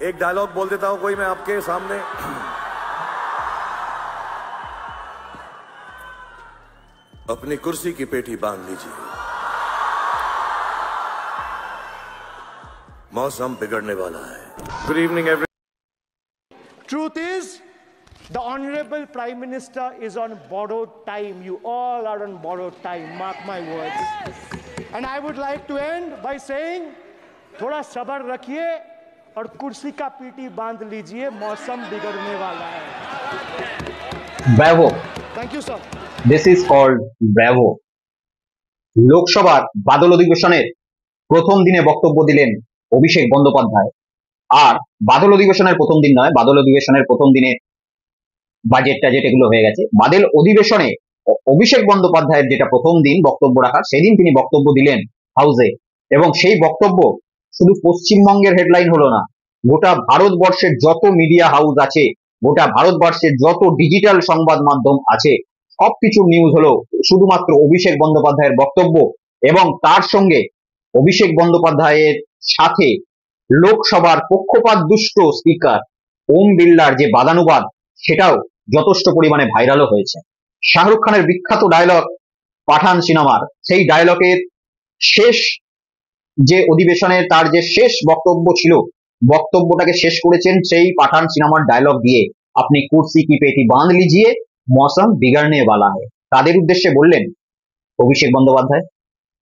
एक डायलॉग बोल देता हूं कोई मैं आपके सामने। अपनी कुर्सी की पेटी बांध लीजिए, मौसम बिगड़ने वाला है। Good evening every. Truth is, the Honorable Prime Minister is on borrowed time. You all are on borrowed time, mark my words. And I would like to end by saying, थोड़ा सब्र रखिए और कुर्सी का पीटी बांध लीजिए, मौसम बिगड़ने वाला है। Bravo. Thank you, sir. This is called bravo. লোকসভার বাদল অধিবেশনের প্রথম দিনে বক্তব্য দিলেন অভিষেক বন্দ্যোপাধ্যায়। আর বাদল অধিবেশনের প্রথম দিন নয়, বাদল অধিবেশনের প্রথম দিনে বাজেট টাজেট এগুলো হয়ে গেছে। বাদল অধিবেশনে অভিষেক বন্দ্যোপাধ্যায়ের যেটা প্রথম দিন বক্তব্য রাখার, সেদিন তিনি বক্তব্য দিলেন হাউসে। এবং সেই বক্তব্য শুধু পশ্চিমবঙ্গের হেডলাইন হলো না, গোটা ভারতবর্ষের যত মিডিয়া হাউস আছে, গোটা ভারতবর্ষের যত ডিজিটাল সংবাদ মাধ্যম আছে, সবকিছু নিউজ হলো শুধুমাত্র অভিষেক বন্দ্যোপাধ্যায়ের বক্তব্য। এবং তার সঙ্গে অভিষেক বন্দ্যোপাধ্যায়ের সাথে লোকসভার পক্ষপাত দুষ্ট স্পিকার ওম বিড়লার যে বাদানুবাদ, সেটাও যথেষ্ট পরিমাণে ভাইরালও হয়েছে। শাহরুখ খানের বিখ্যাত ডায়লগ পাঠান সিনেমার, সেই ডায়লগের শেষ যে অধিবেশনের তার যে শেষ বক্তব্য ছিল, বক্তব্যটাকে শেষ করেছেন সেই পাঠান সিনেমার ডায়লগ দিয়ে, আপনি কুর্সি কি পেটি বাঁধ লিজিয়ে মৌসম বিগড়নে वाला है। তাদের উদ্দেশ্যে বললেন অভিষেক বন্দ্যোপাধ্যায়।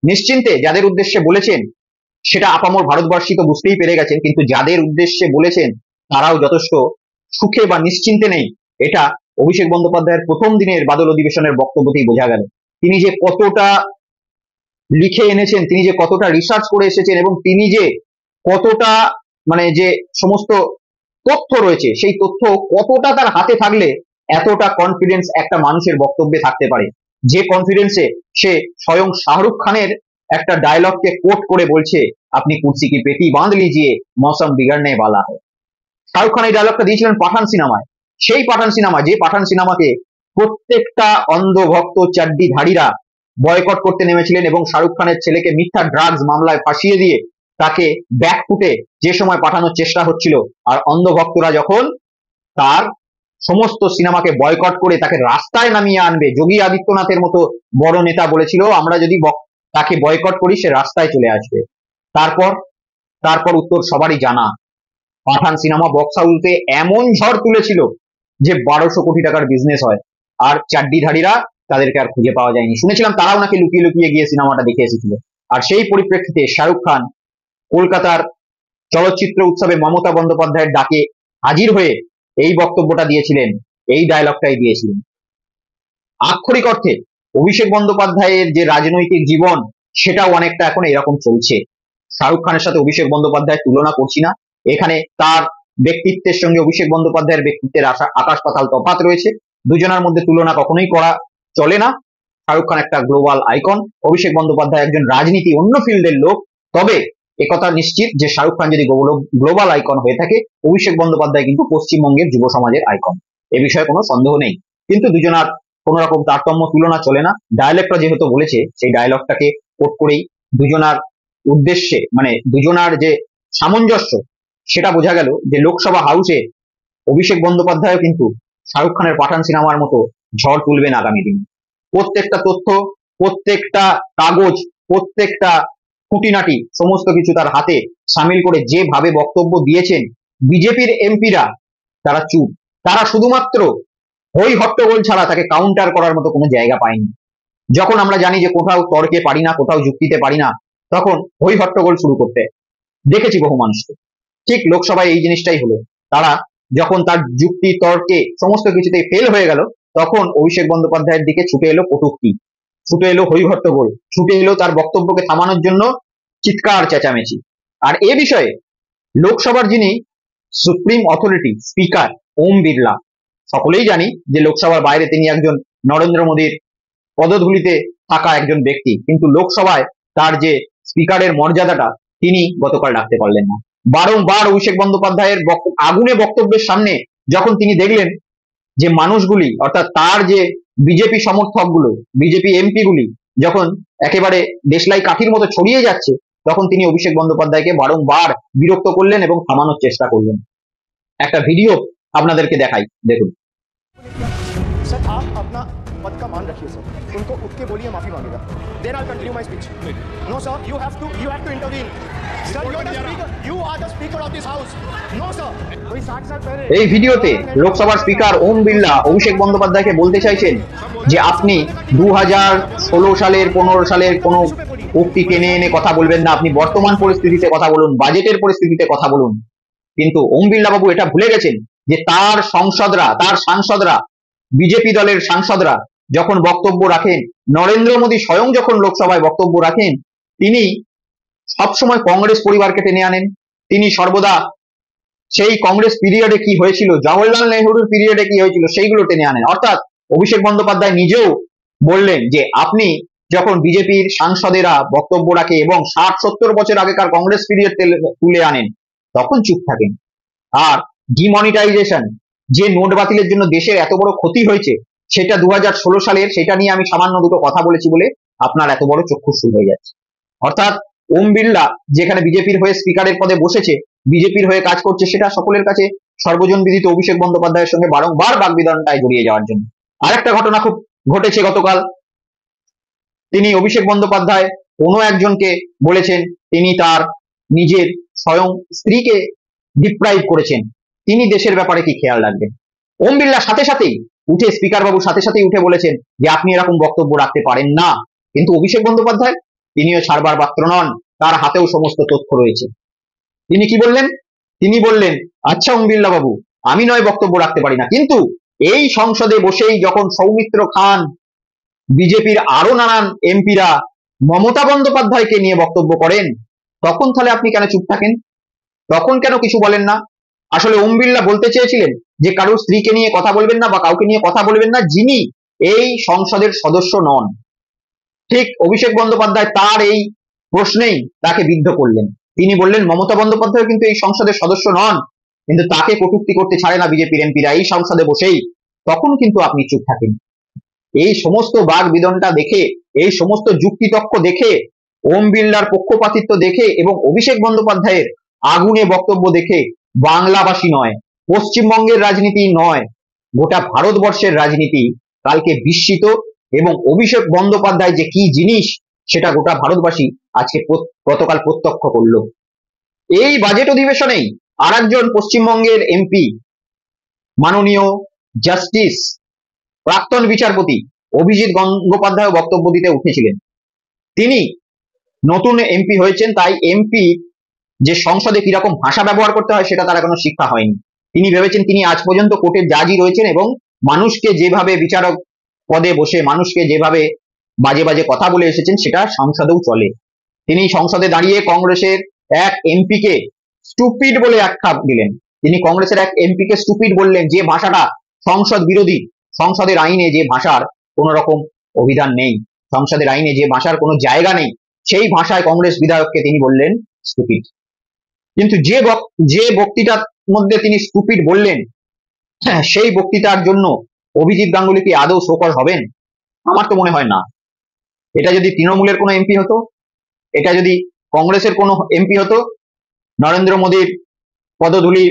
নিশ্চিন্তে যাদের উদ্দেশ্যে বলেছেন সেটা আপামর ভারতবর্ষী তো বুঝতেই পেরে গেছেন, কিন্তু যাদের উদ্দেশ্যে বলেছেন তারাও যথেষ্ট সুখে বা নিশ্চিন্তে নেই, এটা অভিষেক বন্দ্যোপাধ্যায়ের প্রথম দিনের বাদল অধিবেশনের বক্তব্যতেই বোঝা গেল। তিনি যে কতটা লিখে এনেছেন, তিনি যে কতটা রিসার্চ করে এসেছেন, এবং তিনি যে কতটা মানে যে সমস্ত তথ্য রয়েছে, সেই তথ্য কতটা তার হাতে থাকলে এতটা কনফিডেন্স একটা মানুষের বক্তব্যে থাকতে পারে, যে কনফিডেন্সে সে স্বয়ং শাহরুখ খানের একটা ডায়লগকে কোট করে বলছে, আপনি কুর্সি কি পেটি বাঁধ লিজিয়ে মৌসম বিগড়নে वाला है। শাহরুখ খান এই ডায়লগটা দিয়েছিলেন পাঠান সিনেমায়। সেই পাঠান সিনেমা, যে পাঠান সিনেমাকে প্রত্যেকটা অন্ধভক্ত চাড্ডিধারীরা বয়কট করতে নেমেছিলেন এবং শাহরুখ খানের ছেলেকে মিথ্যা ড্রাগস মামলায় ফাঁসিয়ে দিয়ে তাকে ব্যাকফুটে যে সময় পাঠানোর চেষ্টা হচ্ছিল, আর অন্ধভক্তরা যখন তার সমস্ত সিনেমাকে বয়কট করে তাকে রাস্তায় নামিয়ে আনবে, যোগী আদিত্যনাথের মতো বড় নেতা বলেছিল আমরা যদি তাকে বয়কট করি সে রাস্তায় চলে আসবে। তারপর উত্তর সবারই জানা, পাঠান সিনেমা বক্স হাউসে এমন ঝড় তুলেছিল যে 1200 কোটি টাকার বিজনেস হয়, আর চাড্ডিধারীরা তাদেরকে আর খুঁজে পাওয়া যায়নি। শুনেছিলাম তারাও নাকি লুকিয়ে লুকিয়ে গিয়ে সিনেমাটা দেখে এসেছিল। আর সেই পরিপ্রেক্ষিতে শাহরুখ খান কলকাতার চলচ্চিত্র উৎসবে মমতা বন্দ্যোপাধ্যায়ের ডাকে হাজির হয়ে এই বক্তব্যটা দিয়েছিলেন, এই ডায়লগটাই দিয়েছিলেন। আক্ষরিক অর্থে অভিষেক বন্দ্যোপাধ্যায়ের যে রাজনৈতিক জীবন, সেটাও অনেকটা এখন এরকম চলছে। শাহরুখ খানের সাথে অভিষেক বন্দ্যোপাধ্যায়ের তুলনা করছি না, এখানে তার ব্যক্তিত্বের সঙ্গে অভিষেক বন্দ্যোপাধ্যায়ের ব্যক্তিত্বের আকাশ পাতাল তফাৎ রয়েছে। দুজনের মধ্যে তুলনা কখনোই করা চলে না। শাহরুখ খান একটা গ্লোবাল আইকন, অভিষেক বন্দ্যোপাধ্যায় একজন রাজনীতি অন্য ফিল্ডের লোক। তবে একথা নিশ্চিত যে শাহরুখ খান যদি গ্লোবাল আইকন হয়ে থাকে, অভিষেক বন্দ্যোপাধ্যায় কিন্তু পশ্চিমবঙ্গের যুব সমাজের আইকন, এ বিষয়ে কোনো সন্দেহ নেই। কিন্তু দুজনার কোন রকম তারতম্য তুলনা চলে না। ডায়লগটা যেহেতু বলেছে, সেই ডায়লগটাকে কোট করেই দুজনার উদ্দেশ্যে মানে দুজনার যে সামঞ্জস্য, সেটা বোঝা গেল যে লোকসভা হাউসে অভিষেক বন্দ্যোপাধ্যায় কিন্তু শাহরুখ খানের পাঠান সিনেমার মতো ঝড় তুলবেন আগামী দিনে। প্রত্যেকটা তথ্য, প্রত্যেকটা কাগজ, প্রত্যেকটা খুঁটিনাটি সমস্ত কিছু তার হাতে সামিল করে যেভাবে বক্তব্য দিয়েছেন, বিজেপির এমপিরা তারা চুপ, তারা শুধুমাত্র হই হট্টগোল ছাড়া তাকে কাউন্টার করার মতো কোনো জায়গা পায়নি। যখন আমরা জানি যে কোথাও তর্কে পারি না, কোথাও যুক্তিতে পারি না, তখন হই হট্টগোল শুরু করতে দেখেছি বহু মানুষকে। ঠিক লোকসভায় এই জিনিসটাই হলো, তারা যখন তার যুক্তি তর্কে সমস্ত কিছুতেই ফেল হয়ে গেল, তখন অভিষেক বন্দ্যোপাধ্যায়ের দিকে ছুটে এলো কটূক্তি, ছুটে এলো হই হট্টগোল, ছুটে এলো তার বক্তব্যকে থামানোর জন্য চিৎকার চেঁচামেচি। আর এ বিষয়ে লোকসভার যিনি supreme authority speaker Om Birla, সকলেই জানি যে লোকসভার বাইরে তিনি একজন নরেন্দ্র মোদীর পদধূলিতে থাকা একজন ব্যক্তি, কিন্তু লোকসভায় তার যে স্পিকারের মর্যাদাটা তিনি গতকাল রাখতে পারলেন না। বারংবার অভিষেক বন্দ্যোপাধ্যায়ের আগুনে বক্তব্যের সামনে যখন তিনি দেখলেন যে মানুষগুলি, অর্থাৎ তার যে বিজেপি সমর্থকগুলো, বিজেপি এমপি গুলি যখন একেবারে দেশলাই কাঠির মতো ছড়িয়ে যাচ্ছে, তখন তিনি অভিষেক বন্দ্যোপাধ্যায়কে বারংবার বিরক্ত করলেন এবং থামানোর চেষ্টা করলেন। একটা ভিডিও আপনাদেরকে দেখাই, দেখুন। सर आप अपना पद का मान रखिए सर, उनको उठ के बोलिए माफी मांगेगा, then I continue my speech. No sir, you have to intervene, sir, you are the speaker of this house, no sir। कोई 60 साल पहले এই ভিডিওতে লোকসভার স্পিকার ওম বিড়লা অভিষেক বন্দ্যোপাধ্যায়কে বলতে চাইছেন যে আপনি 2016 সালের 15 সালের কোনো উক্তি টেনে এনে কথা বলবেন না, আপনি বর্তমান পরিস্থিতিতে কথা বলুন, বাজেটের পরিস্থিতিতে কথা বলুন। কিন্তু ওম বিড়লা বাবু এটা ভুলে গেছেন যে তার সাংসদরা বিজেপি দলের সাংসদরা যখন বক্তব্য রাখেন, নরেন্দ্র মোদী স্বয়ং যখন লোকসভায় বক্তব্য রাখেন, তিনি সবসময় কংগ্রেস পরিবারকে টেনে আনেন। তিনি সর্বদা সেই কংগ্রেস পিরিয়ডে কি হয়েছিল, জওহরলাল নেহরুর পিরিয়ডে কি হয়েছিল, সেইগুলো টেনে আনেন। অর্থাৎ অভিষেক বন্দ্যোপাধ্যায় নিজেও বললেন যে আপনি যখন বিজেপির সাংসদেরা বক্তব্য রাখে এবং 60-70 বছর আগেকার কংগ্রেস পিরিয়ড তুলে আনেন, তখন চুপ থাকেন। আর ডিমনিটাইজেশন, যে নোট বাতিলের জন্য দেশের এত বড় ক্ষতি হয়েছে, সেটা 2016 সালের, সেটা নিয়ে আমি সামান্য দুটো কথা বলেছি বলে আপনার এত বড় চক্ষুস্থ হয়ে যাচ্ছে। অর্থাৎ ওম বিড়লা যেখানে বিজেপির হয়ে স্পিকারের পদে বসেছে, বিজেপির হয়ে কাজ করছে, সেটা সকলের কাছে সর্বজন বিদিত অভিষেক বন্দ্যোপাধ্যায়ের সঙ্গে বারংবার বাগবিতণ্ডায় জড়িয়ে যাওয়ার জন্য। আরেকটা ঘটনা খুব ঘটেছে গতকাল। তিনি অভিষেক বন্দ্যোপাধ্যায় কোনো একজনকে বলেছেন তিনি তার নিজের স্বয়ং স্ত্রীকে ডিপ্রাইভ করেছেন, তিনি দেশের ব্যাপারে কি খেয়াল রাখবেন। ওম বিড়লা সাথে সাথেই উঠে, স্পিকার বাবু সাথে সাথেই উঠে বলেছেন যে আপনি এরকম বক্তব্য রাখতে পারেন না। কিন্তু অভিষেক বন্দ্যোপাধ্যায় তিনিও ছাড়বার পাত্র নন, তার হাতেও সমস্ত তথ্য রয়েছে। তিনি কি বললেন? তিনি বললেন, আচ্ছা ওম বিড়লা বাবু, আমি নয় বক্তব্য রাখতে পারি না, কিন্তু এই সংসদে বসেই যখন সৌমিত্র খান, বিজেপির আরো নানান এমপিরা মমতা বন্দ্যোপাধ্যায়কে নিয়ে বক্তব্য করেন, তখন তাহলে আপনি কেন চুপ থাকেন? তখন কেন কিছু বলেন না? আসলে ওম বিড়লা বলতে চেয়েছিলেন যে কারোর স্ত্রীকে নিয়ে কথা বলবেন না বা কাউকে নিয়ে কথা বলবেন না যিনি এই সংসদের সদস্য নন। ঠিক অভিষেক বন্দ্যোপাধ্যায় তার এই প্রশ্নেই তাকে বিদ্ধ করলেন। তিনি বললেন মমতা বন্দ্যোপাধ্যায় কিন্তু এই সংসদের সদস্য নন, কিন্তু তাকে কটূক্তি করতে ছাড়ে না বিজেপির এমপিরা এই সংসদে বসেই, তখন কিন্তু আপনি চুপ থাকেন। এই সমস্ত বাগ বিদণ্ডা দেখে, এই সমস্ত যুক্তিতক্ক দেখে, ওম বিড়লার পক্ষপাতিত্ব দেখে এবং অভিষেক বন্দ্যোপাধ্যায়ের আগুনে বক্তব্য দেখে বাংলাবাসী নয়, পশ্চিমবঙ্গের রাজনীতি নয়, গোটা ভারতবর্ষের রাজনীতি কালকে বিস্মিত, এবং অভিষেক বন্দ্যোপাধ্যায় যে কি জিনিস সেটা গোটা ভারতবাসী আজকে গতকাল প্রত্যক্ষ করলো। এই বাজেট অধিবেশনেই আরেকজন পশ্চিমবঙ্গের এমপি, মাননীয় জাস্টিস প্রাক্তন বিচারপতি অভিজিৎ গঙ্গোপাধ্যায় বক্তব্য দিতে উঠেছিলেন। তিনি নতুন এমপি হয়েছেন, তাই এমপি যে সংসদে কিরকম ভাষা ব্যবহার করতে হয় সেটা তার এখনো শিক্ষা হয়নি। তিনি ভেবেছেন তিনি আজ পর্যন্ত কোর্টের জাজই রয়েছেন এবং মানুষকে যেভাবে বিচারক পদে বসে মানুষকে যেভাবে বাজে বাজে কথা বলে এসেছেন সেটা সংসদেও চলে। তিনি সংসদে দাঁড়িয়ে কংগ্রেসের এক এমপিকে স্টুপিড বলে আখ্যা দিলেন। তিনি কংগ্রেসের এক এমপিকে স্টুপিড বললেন, যে ভাষাটা সংসদ বিরোধী, সংসদের আইনে যে ভাষার কোন রকম অভিধান নেই, সংসদের আইনে যে ভাষার কোনো জায়গা নেই, সেই ভাষায় কংগ্রেস বিধায়ককে তিনি বললেন স্টুপিড। কিন্তু যে বক্তৃতার মধ্যে তিনি স্টুপিড বললেন, সেই বক্তৃতার জন্য অভিজিৎ গাঙ্গুলি কি আদৌ শোকজ হবেন? আমার তো মনে হয় না। এটা যদি তৃণমূলের কোনো এমপি হতো, এটা যদি কংগ্রেসের কোনো এমপি হতো, নরেন্দ্র মোদীর পদধূলি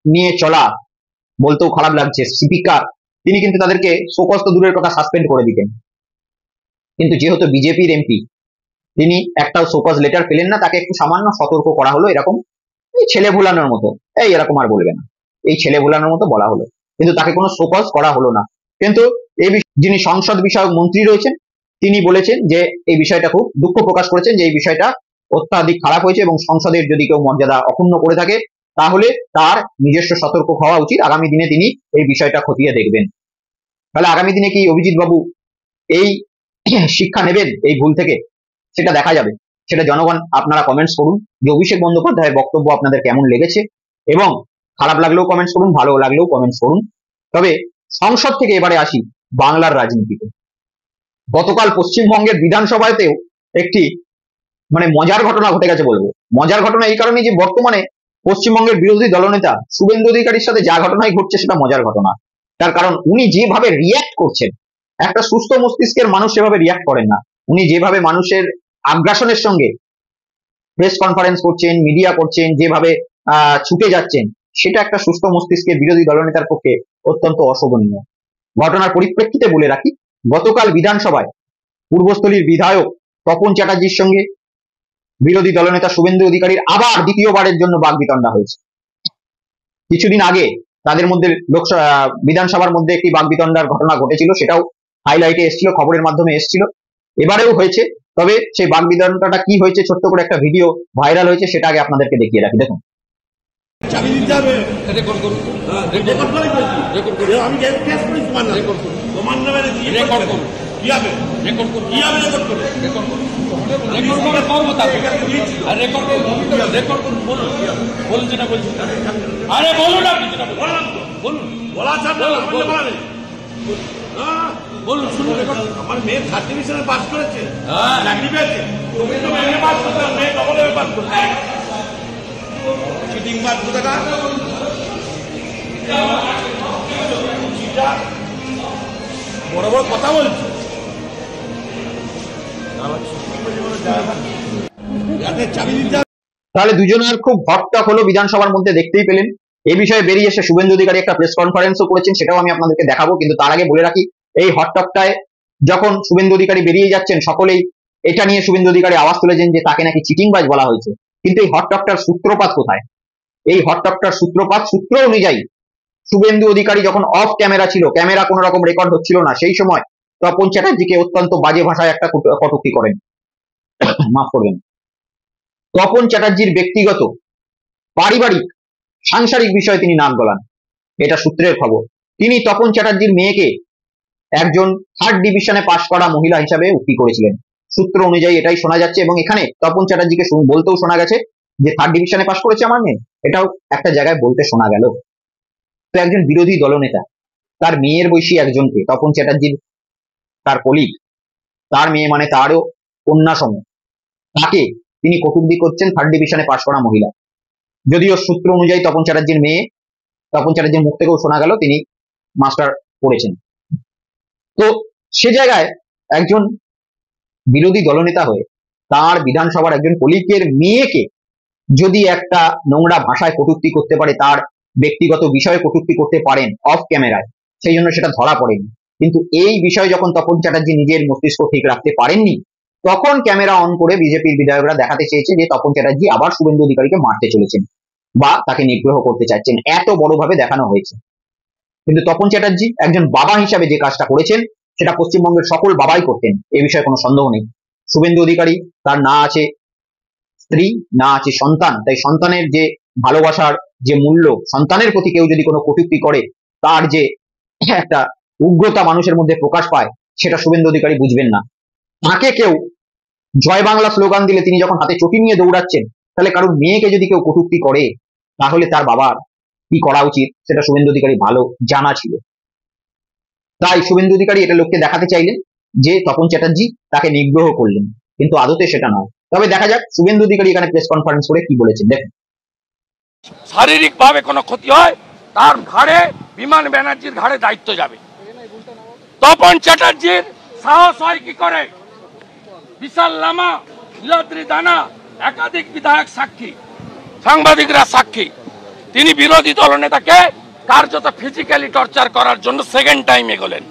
নিয়ে চলা বলতেও খারাপ লাগছে স্পিকার, তিনি কিন্তু তাদেরকে শোকজ তো দূরের কথা সাসপেন্ড করে দিতেন। কিন্তু যেহেতু বিজেপির এমপি, তিনি একটাও শোকজ লেটার পেলেন না, তাকে একটু সামান্য সতর্ক করা হলো, এরকম এই ছেলে ভুলানোর মতো, এই এরকম আর বলবে না, এই ছেলে ভুলানোর মতো বলা হলো, কিন্তু তাকে কোনো শোকজ করা হলো না। কিন্তু এই যিনি সংসদ বিষয়ক মন্ত্রী রয়েছেন তিনি বলেছেন যে এই বিষয়টা খুব দুঃখ প্রকাশ করেছেন, যে এই বিষয়টা অত্যাধিক খারাপ হয়েছে এবং সংসদের যদি কেউ মর্যাদা অক্ষুণ্ণ করে থাকে তাহলে তার নিজস্ব সতর্ক হওয়া উচিত, আগামী দিনে তিনি এই বিষয়টা খতিয়ে দেখবেন। তাহলে আগামী দিনে কি অভিজিৎ বাবু এই শিক্ষা নেবেন এই ভুল থেকে, সেটা দেখা যাবে। সেটা জনগণ আপনারা কমেন্টস করুন যে অভিষেক বন্দ্যোপাধ্যায়ের বক্তব্য আপনাদের কেমন লেগেছে, এবং খারাপ লাগলেও কমেন্টস করুন, ভালো লাগলেও কমেন্টস করুন। তবে সংসদ থেকে এবারে আসি বাংলার রাজনীতিতে। গতকাল পশ্চিমবঙ্গের বিধানসভাতেও একটি মজার ঘটনা ঘটে গেছে বলবো। মজার ঘটনা এই কারণে যে বর্তমানে পশ্চিমবঙ্গের বিরোধী দলনেতা শুভেন্দু অধিকারীর সাথে যা ঘটনাই ঘটছে সেটা মজার ঘটনা। তার কারণ উনি যেভাবে রিয়াক্ট করছেন, একটা সুস্থ মস্তিষ্কের মানুষ সেভাবে রিয়াক্ট করেন না। উনি যেভাবে মানুষের আগ্রাসনের সঙ্গে প্রেস কনফারেন্স করছেন, মিডিয়া করছেন, যেভাবে ছুটে যাচ্ছেন, সেটা একটা সুস্থ মস্তিষ্কের বিরোধী দলনেতার পক্ষে অত্যন্ত অশোভনীয়। ঘটনার পরিপ্রেক্ষিতে বলে রাখি, গতকাল বিধানসভায় পূর্বস্থলীর বিধায়ক তপন চ্যাটার্জির সঙ্গে বিরোধী দলনেতা শুভেন্দু অধিকারীর আবার দ্বিতীয়বারের জন্য বাগবিতণ্ডা হয়েছে। কিছুদিন আগে তাদের মধ্যে বিধানসভার মধ্যে একটি বাগবিতণ্ডার ঘটনা ঘটেছিল, সেটাও হাইলাইটে এসেছিল, খবরের মাধ্যমে এসেছিল, এবারেও হয়েছে। তবে সেই বাগবিতণ্ডাটা কি হয়েছে, ছোট্ট করে একটা ভিডিও ভাইরাল হয়েছে, সেটা আগে আপনাদেরকে দেখিয়ে রাখি। দেখুন। বলুন, শুনুন। আমার মেয়ে 3rd ডিভিশনে পাস করেছে, চাকরি পেয়েছে। তুমি তো মেয়ে পাস করতে, মেয়ে ডবল এ পাস করতে। চিটিং বাদ কোথাকার, বড় বড় কথা বলছে। চাবি দিতে তাহলে দুজনের খুব হটটক হলো বিধানসভার মধ্যে, দেখতেই পেলেন। এই বিষয়ে বেরিয়ে এসে শুভেন্দু অধিকারী একটা প্রেস কনফারেন্সও করেছেন, সেটাও আমি আপনাদেরকে দেখাবো। কিন্তু তার আগে বলে রাখি, এই হটটকটায় যখন শুভেন্দু অধিকারী বেরিয়ে যাচ্ছেন, সকলেই এটা নিয়ে শুভেন্দু অধিকারী আওয়াজ তুলেছেন যে তাকে নাকি চিটিংবাজ বলা হয়েছে। কিন্তু এই হটটকটার সূত্রপাত কোথায়? এই হটটকটার সূত্র অনুযায়ী শুভেন্দু অধিকারী যখন অফ ক্যামেরা ছিল, ক্যামেরা কোনো রকম রেকর্ড হচ্ছিল না, সেই সময় তপন চ্যাটার্জিকে অত্যন্ত বাজে ভাষায় একটা কটূক্তি করেন। মাফ করবেন। তপন চ্যাটার্জির ব্যক্তিগত, পারিবারিক, সাংসারিক বিষয়ে তিনি নাক গলান, এটা সূত্রের খবর। তিনি তপন চ্যাটার্জির মেয়েকে একজন 3rd ডিভিশনে পাশ করা মহিলা হিসাবে উক্তি করেছিলেন। সূত্র অনুযায়ী এটাই শোনা যাচ্ছে, এবং এখানে তপন চ্যাটার্জিকে বলতেও শোনা গেছে যে 3rd ডিভিশনে পাশ করেছে আমার মেয়ে, এটাও একটা জায়গায় বলতে শোনা গেল। তো একজন বিরোধী দলনেতা তার মেয়ের বয়সী একজনকে, তপন চ্যাটার্জির তার কলিগ, তার মেয়ে মানে তারও কন্যা সম, তাকে তিনি কটূক্তি করছেন 3rd ডিভিশনে পাশ করা মহিলা। যদিও সূত্র অনুযায়ী তপন চ্যাটার্জির মুখ থেকেও শোনা গেল তিনি মাস্টার পড়েছেন। তো সে জায়গায় একজন বিরোধী দলনেতা হয়ে তার বিধানসভার একজন কলিগের মেয়েকে যদি একটা নোংরা ভাষায় কটূক্তি করতে পারে, তার ব্যক্তিগত বিষয়ে কটূক্তি করতে পারেন অফ ক্যামেরায়, সেই জন্য সেটা ধরা পড়েনি। কিন্তু এই বিষয়ে যখন তপন চ্যাটার্জি নিজের মস্তিষ্ক ঠিক রাখতে পারেননি, তখন ক্যামেরা অন করে বিজেপির বিধায়করা দেখাতে চেয়েছে যে তপন চ্যাটার্জি আবার শুভেন্দু অধিকারীকে মারতে চলেছেন বা তাকে নিগ্রহ করতে চাইছেন, এত বড়ভাবে দেখানো হয়েছে। কিন্তু তপন চ্যাটার্জি একজন বাবা হিসাবে যে কাজটা করেছেন, সেটা পশ্চিমবঙ্গের সকল বাবাই করতেন, এ বিষয়ে কোনো সন্দেহ নেই। শুভেন্দু অধিকারী, তার না আছে স্ত্রী, না আছে সন্তান, তাই সন্তানের যে ভালোবাসার যে মূল্য, সন্তানের প্রতি কেউ যদি কোনো কটূক্তি করে, তার যে একটা উগ্রতা মানুষের মধ্যে প্রকাশ পায়, সেটা শুভেন্দু অধিকারী বুঝবেন না। তাকে কেউ জয় বাংলা স্লোগান দিলে তিনি যখন হাতে চটি নিয়ে দৌড়াচ্ছেন, তাহলে কারোর মেয়েকে যদি কেউ কটূক্তি করে, তাহলে তার বাবার কি করা উচিত সেটা শুভেন্দু অধিকারী ভালো জানা ছিল। তাই শুভেন্দু অধিকারী এটা লোককে দেখাতে চাইলেন যে তপন চ্যাটার্জি তাকে নিগ্রহ করলেন, কিন্তু আদতে সেটা নয়। তবে দেখা যাক শুভেন্দু অধিকারী এখানে প্রেস কনফারেন্স করে কি বলেছেন, দেখুন। শারীরিক ভাবে কোনো ক্ষতি হয়, তার ঘাড়ে, বিমান ব্যানার্জির ঘাড়ে দায়িত্ব যাবে। তপন চ্যাটার্জির সাহস হয় কি করে? বিশাল লামা, নীলাদ্রি দানা, একাধিক বিধায়ক সাক্ষী, সাংবাদিকরা সাক্ষী। তিনি বিরোধী দলনেতাকে কার্যত ফিজিক্যালি টর্চার করার জন্য সেকেন্ড টাইম এগোলেন।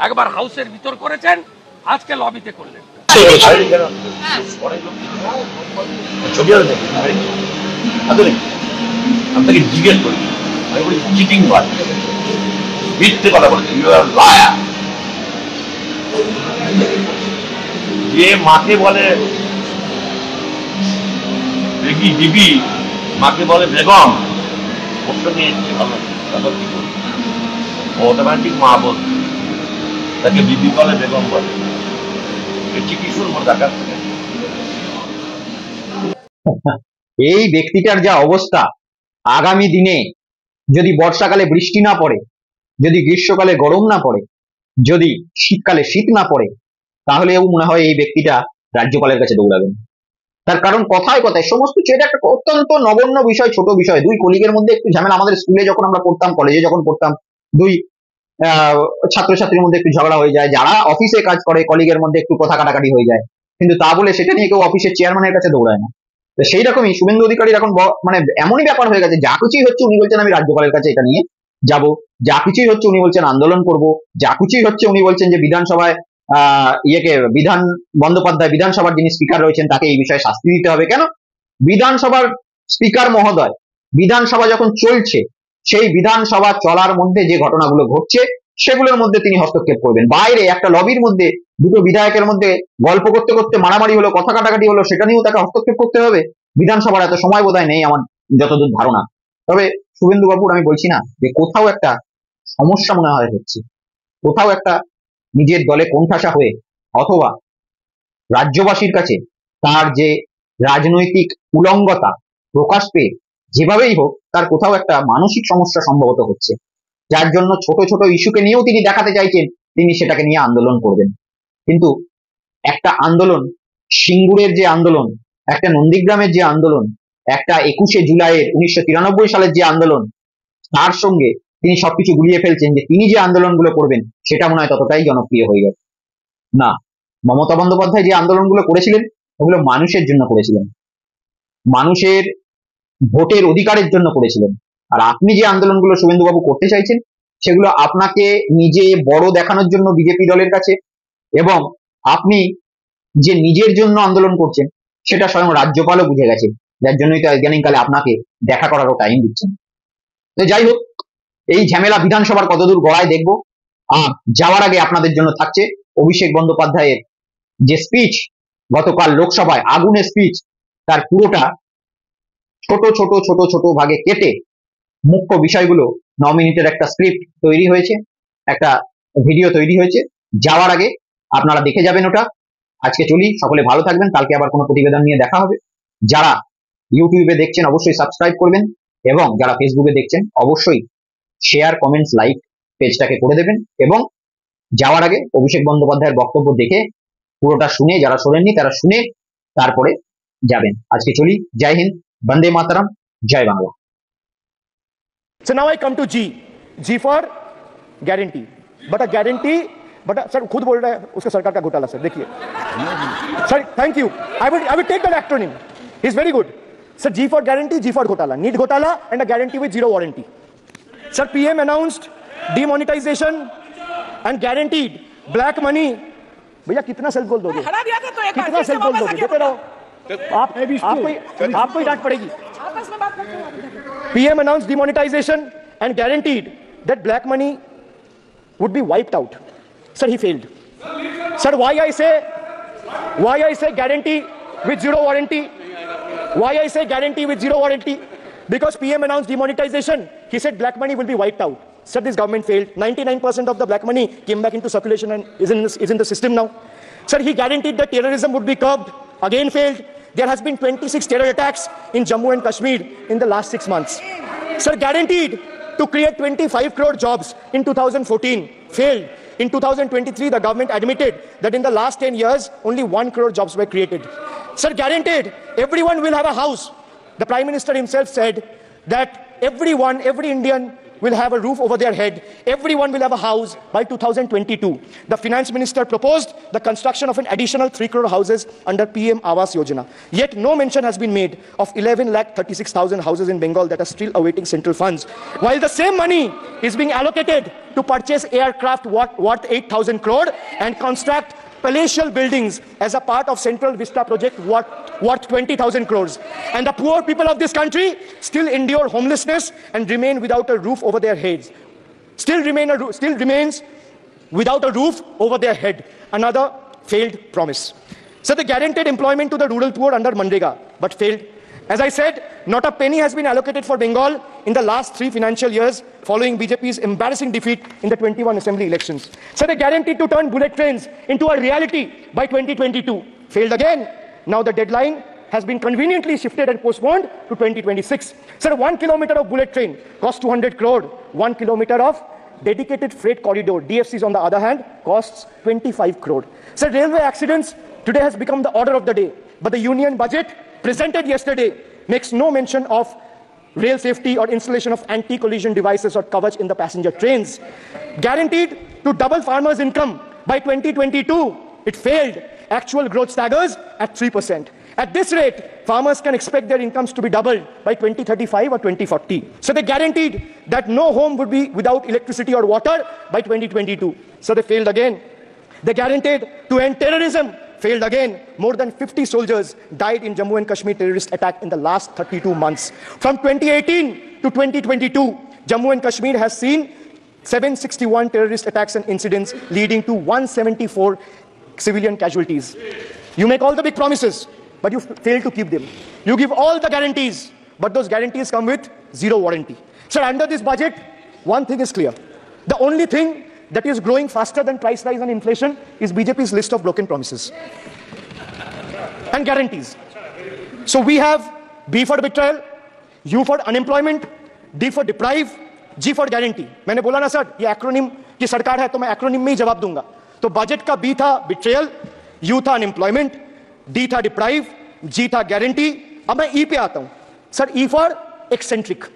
একবার হাউসের ভিতর করেছেন, আজকে লবিতে করলেন। আপনাকে জিজ্ঞেস করি, আমি বলি চিটিং বাদ, মিথ্যে কথা বলেছেন, ইউ আর লায়ার। যে মাকে বলে বেগি বিবি, মাকে বলে বেগম, ওর সঙ্গে এসছে ভালো, তারপর কি করবে? অটোমেটিক মা বল, তাকে বিবি বলে, বেগম বলে, এটি কি শুনবো টাকা? এই ব্যক্তিটার যা অবস্থা, আগামী দিনে যদি বর্ষাকালে বৃষ্টি না পড়ে, যদি গ্রীষ্মকালে গরম না পড়ে, যদি শীতকালে শীত না পড়ে, তাহলেও মনে হয় এই ব্যক্তিটা রাজ্যপালের কাছে দৌড়াবেন। তার কারণ কথায় কথায় সমস্ত কিছু, এটা একটা অত্যন্ত নগণ্য বিষয়, ছোট বিষয়। দুই কলিগের মধ্যে একটু ঝামেলা, আমাদের স্কুলে যখন আমরা পড়তাম, কলেজে যখন পড়তাম, দুই ছাত্রছাত্রীর মধ্যে একটু ঝগড়া হয়ে যায়, যারা অফিসে কাজ করে কলিগের মধ্যে একটু কথা কাটাকাটি হয়ে যায়, কিন্তু তা বলে সেটা নিয়ে কেউ অফিসের চেয়ারম্যানের কাছে দৌড়ায় না। তো সেই রকমই শুভেন্দু অধিকারীর এখন মানে এমনই ব্যাপার হয়ে গেছে, যা কিছুই হচ্ছে উনি বলছেন আমি রাজ্যপালের কাছে এটা নিয়ে যাব, যা কিছুই হচ্ছে উনি বলছেন আন্দোলন করব, যা কিছুই হচ্ছে উনি বলছেন যে বিধানসভায় বন্দ্যোপাধ্যায় বিধানসভার যিনি স্পিকার রয়েছেন তাকে এই বিষয়ে শাস্তি দিতে হবে। কেন? বিধানসভার স্পিকার মহোদয় বিধানসভা যখন চলছে সেই বিধানসভা চলার মধ্যে যে ঘটনাগুলো ঘটছে সেগুলোর মধ্যে তিনি হস্তক্ষেপ করবেন। বাইরে একটা লবির মধ্যে দুটো বিধায়কের মধ্যে গল্প করতে করতে মারামারি হলো, কথা কাটাকাটি হলো, সেটা নিয়েও তাকে হস্তক্ষেপ করতে হবে। বিধানসভার এত সময় বোধহয় নেই আমার যতদূর ধারণা। তবে শুভেন্দু বাবুর আমি বলছি না যে কোথাও একটা সমস্যা মনে হয় হচ্ছে, কোথাও একটা নিজের দলে কোণঠাসা হয়ে অথবা রাজ্যবাসীর কাছে তার যে রাজনৈতিক উলঙ্গতা প্রকাশ পেয়ে যেভাবেই হোক তার কোথাও একটা মানসিক সমস্যা সম্ভবত হচ্ছে, যার জন্য ছোট ছোট ইস্যুকে নিয়েও তিনি দেখাতে চাইছেন তিনি সেটাকে নিয়ে আন্দোলন করবেন। কিন্তু একটা আন্দোলন, সিঙ্গুরের যে আন্দোলন, একটা নন্দীগ্রামের যে আন্দোলন, একটা 21শে জুলাইয়ের 1993 সালের যে আন্দোলন, তার সঙ্গে তিনি সবকিছু গুলিয়ে ফেলছেন যে তিনি যে আন্দোলনগুলো করবেন সেটা মনে হয় ততটাই জনপ্রিয় হয়ে গেছে। না, মমতা বন্দ্যোপাধ্যায় যে আন্দোলনগুলো করেছিলেন ওগুলো মানুষের জন্য করেছিলেন, মানুষের ভোটের অধিকারের জন্য করেছিলেন। আর আপনি যে আন্দোলনগুলো শুভেন্দুবাবু করতে চাইছেন সেগুলো আপনাকে নিজে বড় দেখানোর জন্য বিজেপি দলের কাছে, এবং আপনি যে নিজের জন্য আন্দোলন করছেন সেটা স্বয়ং রাজ্যপালও বুঝে গেছেন, যার জন্যই তো ইদানিংকালে আপনাকে দেখা করারও টাইম দিচ্ছেন। তো যাই হোক, এই ঝামেলা বিধানসভার কতদূর গড়ায় দেখবো। আর যাওয়ার আগে আপনাদের জন্য থাকছে অভিষেক বন্দ্যোপাধ্যায়ের যে স্পিচ গতকাল লোকসভায়, আগুনের স্পিচ, তার পুরোটা ছোট ছোট ছোট ছোট ভাগে কেটে মুখ্য বিষয়গুলো 9 মিনিটের একটা স্ক্রিপ্ট তৈরি হয়েছে, একটা ভিডিও তৈরি হয়েছে। যাওয়ার আগে আপনারা দেখে যাবেন ওটা। আজকে চলি, সকলে ভালো থাকবেন, কালকে আবার কোনো প্রতিবেদন নিয়ে দেখা হবে। যারা ইউটিউবে দেখছেন অবশ্যই সাবস্ক্রাইব করবেন, এবং যারা ফেসবুকে দেখছেন অবশ্যই শেয়ার, কমেন্টস, লাইক পেজটাকে করে দেবেন। এবং যাওয়ার আগে অভিষেক বন্দ্যোপাধ্যায়ের বক্তব্য দেখে পুরোটা শুনে, যারা শোনেননি তারা শুনে তারপরে যাবেন। আজকে চলি, জয় হিন্দ, বন্দে মাতরম, জয় Bangla. So now I come to G. G for guarantee. But a guarantee, but sir खुद बोल रहा है उसका सरकार का घोटाला सर, देखिए sir, thank you, I will take that acronym, he's very good. Sir, G for guarantee, G for घोटाला, need घोटाला and a guarantee with zero warranty. Sir, PM announced demonetization and guaranteed black money. भैया कितना self goal दोगे, कितना self goal दोगे, देते रहो आपको ही डांट पड़ेगी। PM announced demonetization and guaranteed that black money would be wiped out. Sir, he failed. Sir, why I say guarantee with zero warranty? Why I say guarantee with zero warranty? Because PM announced demonetization, he said black money will be wiped out. Sir, this government failed. 99% of the black money came back into circulation and is in the system now. Sir, he guaranteed that terrorism would be curbed, again failed. There has been 26 terror attacks in Jammu and Kashmir in the last 6 months. Sir, guaranteed to create 25 crore jobs in 2014, failed. In 2023, the government admitted that in the last 10 years, only 1 crore jobs were created. Sir, guaranteed everyone will have a house. The Prime Minister himself said that every Indian will have a roof over their head. Everyone will have a house by 2022. The Finance Minister proposed the construction of an additional 3 crore houses under PM Awas Yojana. Yet no mention has been made of 11,36,000 houses in Bengal that are still awaiting central funds. While the same money is being allocated to purchase aircraft worth 8,000 crore and construct palatial buildings as a part of Central Vista project worth 20,000 crores. And the poor people of this country still endure homelessness and remain without a roof over their heads. Still remains without a roof over their head. Another failed promise. So the guaranteed employment to the rural poor under Manrega, but failed. As I said, not a penny has been allocated for Bengal in the last 3 financial years following BJP's embarrassing defeat in the 21 assembly elections. So they guaranteed to turn bullet trains into a reality by 2022. Failed again. Now the deadline has been conveniently shifted and postponed to 2026. Sir, 1 kilometer of bullet train costs 200 crore. 1 kilometer of dedicated freight corridor, DFCs on the other hand, costs 25 crore. Sir, railway accidents today has become the order of the day. But the union budget presented yesterday makes no mention of rail safety or installation of anti-collision devices or coverage in the passenger trains. Guaranteed to double farmers' income by 2022. It failed. Actual growth staggers at 3%. At this rate, farmers can expect their incomes to be doubled by 2035 or 2040. So they guaranteed that no home would be without electricity or water by 2022. So they failed again. They guaranteed to end terrorism, failed again. More than 50 soldiers died in Jammu and Kashmir terrorist attack in the last 32 months. From 2018 to 2022, Jammu and Kashmir has seen 761 terrorist attacks and incidents leading to 174 civilian casualties. You make all the big promises, but you fail to keep them. You give all the guarantees, but those guarantees come with zero warranty. Sir, under this budget, one thing is clear. The only thing that is growing faster than price rise and inflation is BJP's list of broken promises and guarantees. So we have B for betrayal, U for unemployment, D for deprive, G for guarantee. मैंने बोला ना sir, ये acronym की सरकार है तो मैं acronym में ही जवाब दूंगा. तो बजट का B था betrayal, U था unemployment, D था deprive, G था guarantee. अब मैं E पे आता हूं. Sir, E for eccentric.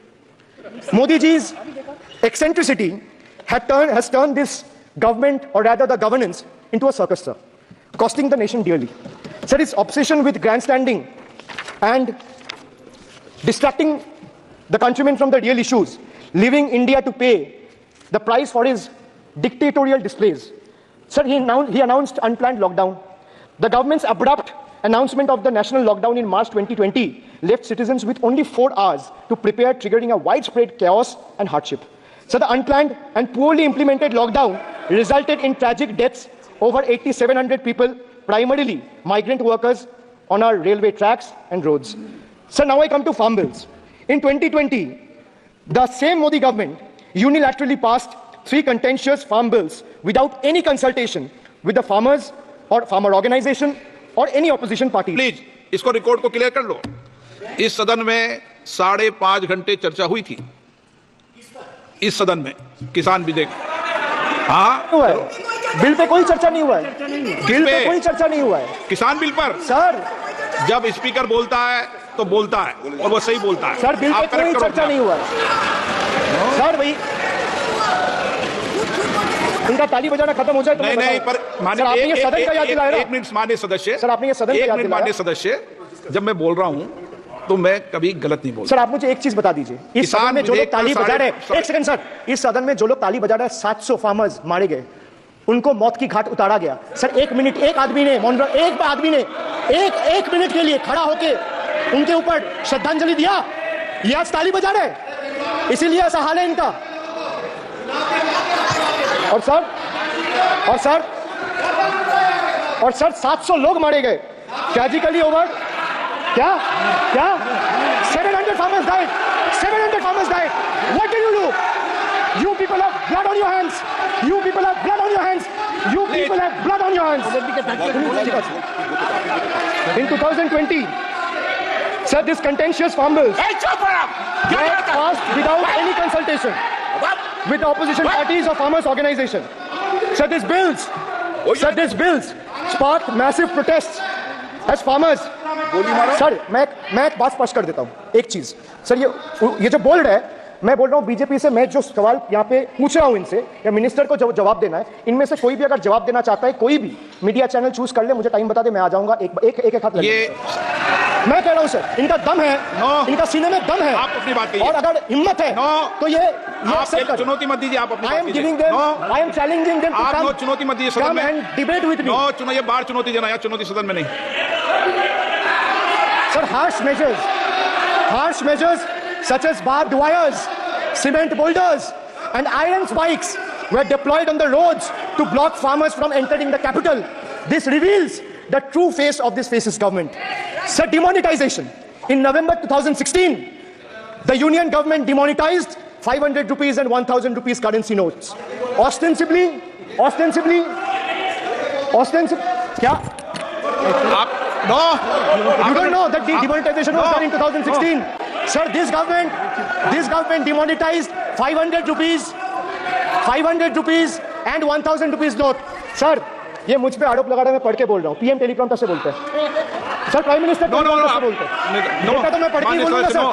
Modi ji's eccentricity has turned this government, or rather the governance, into a circus, sir, costing the nation dearly. Sir, his obsession with grandstanding and distracting the countrymen from the real issues, leaving India to pay the price for his dictatorial displays. Sir, he announced unplanned lockdown. The government's abrupt announcement of the national lockdown in March 2020 left citizens with only 4 hours to prepare, triggering a widespread chaos and hardship. So the unplanned and poorly implemented lockdown resulted in tragic deaths, over 8,700 people, primarily migrant workers, on our railway tracks and roads. So now I come to farm bills. In 2020, the same Modi government unilaterally passed 3 contentious farm bills without any consultation with the farmers or farmer organization or any opposition party. Please इसको record को clear कर लो. इस सदन में 5.5 घंटे चर्चा हुई थी. इस सदन में किसान भी देख. हाँ, हुआ है. बिल पे कोई चर्चा नहीं हुआ है. बिल पे कोई चर्चा नहीं हुआ है. किसान बिल पर सर, जब स्पीकर बोलता है तो बोलता है और वो सही बोलता है. सर, बिल पे कोई चर्चा नहीं हुआ है. सर भाई, इनका ताली बजाना खत्म हो जाए तो नहीं, पर माननीय आपने ये सदन का याद दिलाया. एक मिनट माननीय सदस्य. सर, आपने ये सदन का याद दिलाया. माननीय सदस्य, जब मैं बोल रहा हूं तो मैं कभी गलत नहीं बोलता. सर, आप मुझे एक चीज बता दीजिए. इस सदन में जो लोग ताली बजा रहे हैं, एक सेकंड सर, इस सदन में जो लोग ताली बजा रहे हैं, 700 फार्मर्स मारे गए, उनको मौत की घाट उतारा गया. सर, एक मिनट, एक आदमी ने एक मिनट के लिए खड़ा होके उनके ऊपर श्रद्धांजलि दिया. ये आज ताली बजा रहे हैं, इसीलिए ऐसा हाल है इनका. और सर 700 लोग मारे गए, ट्रेजिकली ओवर. क्या 700 farmers died. 700 farmers died. What did you do? You people have blood on your hands. You people have blood on your hands. You people have blood on your hands. In 2020, sir, this contentious farm bills were passed without any consultation with opposition parties or farmers' organization. Sir, these bills sparked massive protests as farmers. Sir, मैं एक बात स्पष्ट कर देता हूं. एक चीज sir, ये जो बोल्ड है, मैं बोल रहा हूं बीजेपी से, मैं जो सवाल यहाँ पे पूछ रहा हूं इनसे, या मिनिस्टर को जवाब देना है, इनमें से कोई भी अगर जवाब देना चाहता है, कोई भी मीडिया चैनल चूज कर ले, मुझे टाइम बता दे, मैं आ जाऊंगा. एक हाथ लगे. मैं कह रहा हूं सर, इनका दम है, इनका सीने में दम है. आप अपनी बात कहिए. और अगर हिम्मत है तो ये आप चुनौती मत दीजिए. आप अपनी I am giving them, I am challenging them to आप come, चुनौती मत दीजिए सदन में. and debate with me. ये बाहर चुनौती देना, या चुनौती सदन में नहीं. Sir, harsh measures such as barbed wires, cement boulders, and iron spikes were deployed on the roads to block farmers from entering the capital. This reveals the true face of this fascist government. Sir, demonetization. In November 2016, the union government demonetized 500 rupees and 1000 rupees currency notes. Ostensibly, क्या? You don't know that the demonetization was done in 2016. Sir, this government demonetized 500 rupees and 1000 rupees note. Sir, ये मुझ पे आरोप लगा रहा है, मैं पढ़ के बोल रहा हूँ. पीएम टेलीप्रॉम्प्टर से बोलते हैं. सर, प्राइम मिनिस्टर टेलीप्रॉम्प्टर से बोलते हैं. तो मैं पढ़ के बोलूंगा सर.